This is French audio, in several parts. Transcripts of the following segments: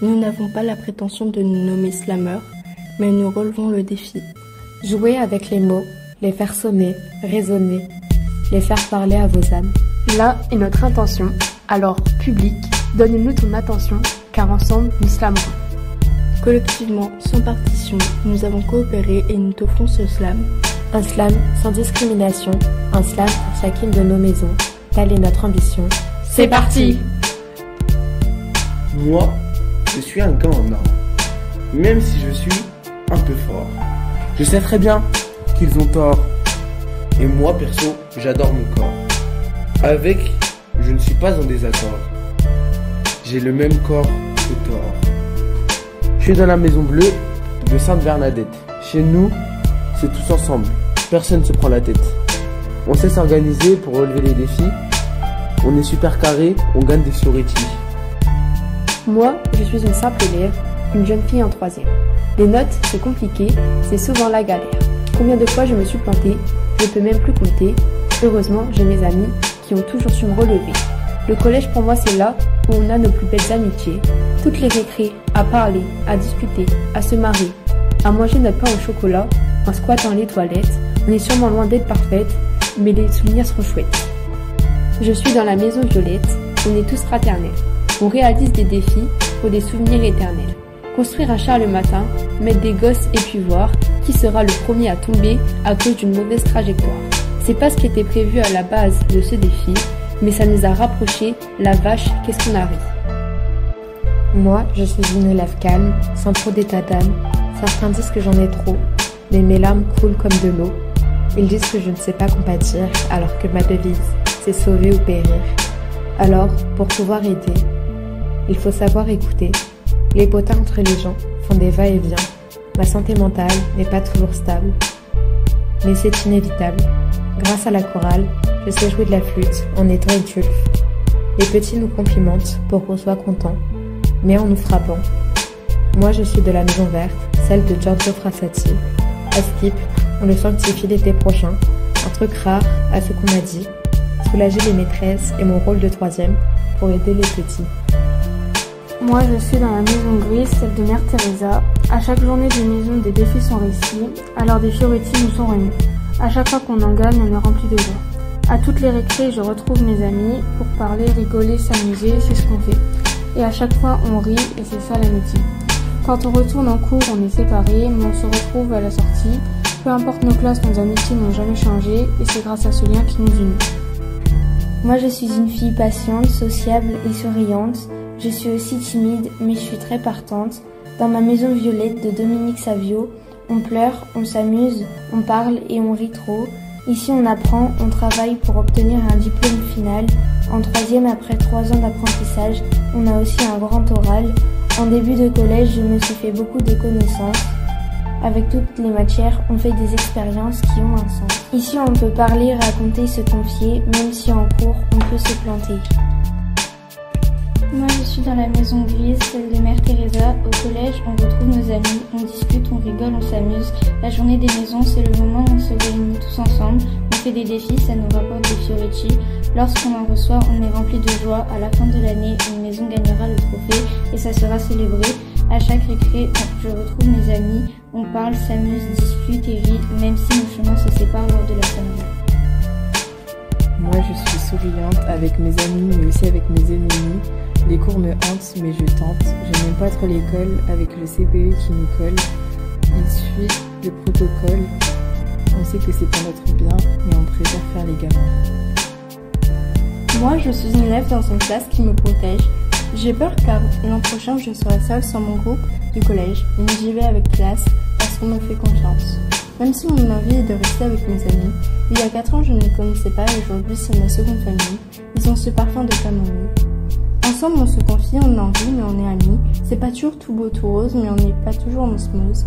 Nous n'avons pas la prétention de nous nommer slameurs, mais nous relevons le défi. Jouez avec les mots, les faire sonner, résonner, les faire parler à vos âmes. Là est notre intention, alors public, donne-nous ton attention, car ensemble nous slamerons. Collectivement, sans partition, nous avons coopéré et nous t'offrons ce slam. Un slam sans discrimination, un slam pour chacune de nos maisons. Telle est notre ambition. C'est parti! Moi, je suis un gars en or, même si je suis un peu fort. Je sais très bien qu'ils ont tort. Et moi, perso, j'adore mon corps. Avec, je ne suis pas en désaccord. J'ai le même corps que Thor. Je suis dans la maison bleue de Sainte-Bernadette. Chez nous, c'est tous ensemble. Personne ne se prend la tête. On sait s'organiser pour relever les défis. On est super carré, on gagne des Fioriti. Moi, je suis une simple élève, une jeune fille en 3e. Les notes, c'est compliqué, c'est souvent la galère. Combien de fois je me suis plantée, je ne peux même plus compter. Heureusement, j'ai mes amis qui ont toujours su me relever. Le collège pour moi, c'est là où on a nos plus belles amitiés. Toutes les récrés, à parler, à discuter, à se marrer, à manger notre pain au chocolat, en squattant les toilettes. On est sûrement loin d'être parfaite, mais les souvenirs seront chouettes. Je suis dans la maison Violette, on est tous fraternels. On réalise des défis pour des souvenirs éternels. Construire un char le matin, mettre des gosses et puis voir qui sera le premier à tomber à cause d'une mauvaise trajectoire. C'est pas ce qui était prévu à la base de ce défi, mais ça nous a rapprochés. La vache, qu'est-ce qu'on a ri. Moi, je suis une élève calme, sans trop d'état d'âme. Certains disent que j'en ai trop, mais mes larmes coulent comme de l'eau. Ils disent que je ne sais pas compatir, alors que ma devise, c'est sauver ou périr. Alors, pour pouvoir aider, il faut savoir écouter. Les potins entre les gens font des va-et-vient. Ma santé mentale n'est pas toujours stable, mais c'est inévitable. Grâce à la chorale, je sais jouer de la flûte en étant une tulfe. Les petits nous complimentent pour qu'on soit content, mais en nous frappant. Moi, je suis de la Maison Verte, celle de Giorgio Frassati. À Skip, on le sanctifie l'été prochain. Un truc rare à ce qu'on m'a dit. Soulager les maîtresses et mon rôle de 3e pour aider les petits. Moi, je suis dans la maison grise, celle de Mère Teresa. À chaque journée de maison, des défis sont réussis, alors des Fioriti nous sont remis. À chaque fois qu'on en gagne, on est rempli de joie. À toutes les récrés, je retrouve mes amis pour parler, rigoler, s'amuser, c'est ce qu'on fait. Et à chaque fois, on rit et c'est ça l'amitié. Quand on retourne en cours, on est séparés, mais on se retrouve à la sortie. Peu importe nos classes, nos amitiés n'ont jamais changé et c'est grâce à ce lien qui nous unit. Moi, je suis une fille patiente, sociable et souriante. Je suis aussi timide, mais je suis très partante. Dans ma maison violette de Dominique Savio, on pleure, on s'amuse, on parle et on rit trop. Ici, on apprend, on travaille pour obtenir un diplôme final. En 3e, après 3 ans d'apprentissage, on a aussi un grand oral. En début de collège, je me suis fait beaucoup de connaissances. Avec toutes les matières, on fait des expériences qui ont un sens. Ici, on peut parler, raconter, se confier, même si en cours, on peut se planter. Moi, je suis dans la maison grise, celle de Mère Teresa. Au collège, on retrouve nos amis, on discute, on rigole, on s'amuse. La journée des maisons, c'est le moment où on se réunit tous ensemble. On fait des défis, ça nous rapporte des Fioriti. Lorsqu'on en reçoit, on est rempli de joie. À la fin de l'année, une maison gagnera le trophée et ça sera célébré. À chaque récré, je retrouve mes amis. On parle, s'amuse, discute et rit, même si nos chemins se séparent lors de la semaine. Moi, je suis souriante avec mes amis, mais aussi avec mes ennemis. Les cours me hantent, mais je tente. Je n'aime pas trop l'école avec le CPE qui nous colle. Il suit le protocole. On sait que c'est pour notre bien, mais on préfère faire les gamins. Moi, je suis une élève dans une classe qui me protège. J'ai peur car l'an prochain, je serai seule sans mon groupe du collège, mais j'y vais avec classe parce qu'on me fait confiance. Même si mon envie est de rester avec mes amis, il y a 4 ans, je ne les connaissais pas et aujourd'hui, c'est ma seconde famille. Ils ont ce parfum de camomille. Ensemble, on se confie, on a envie, mais on est amis. C'est pas toujours tout beau, tout rose, mais on n'est pas toujours en osmose.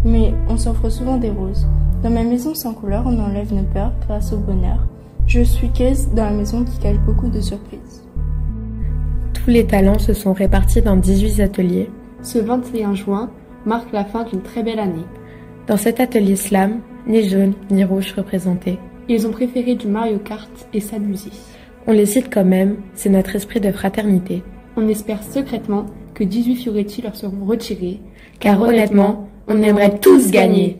Mais on s'offre souvent des roses. Dans ma maison sans couleur, on enlève nos peurs grâce au bonheur. Je suis Caisse dans la maison qui cache beaucoup de surprises. Tous les talents se sont répartis dans 18 ateliers. Ce 21 juin marque la fin d'une très belle année. Dans cet atelier slam, ni jaune ni rouge représentés. Ils ont préféré du Mario Kart et s'amuser. On les cite quand même, c'est notre esprit de fraternité. On espère secrètement que 18 Fioretti leur seront retirés. Car honnêtement, on aimerait tous gagner.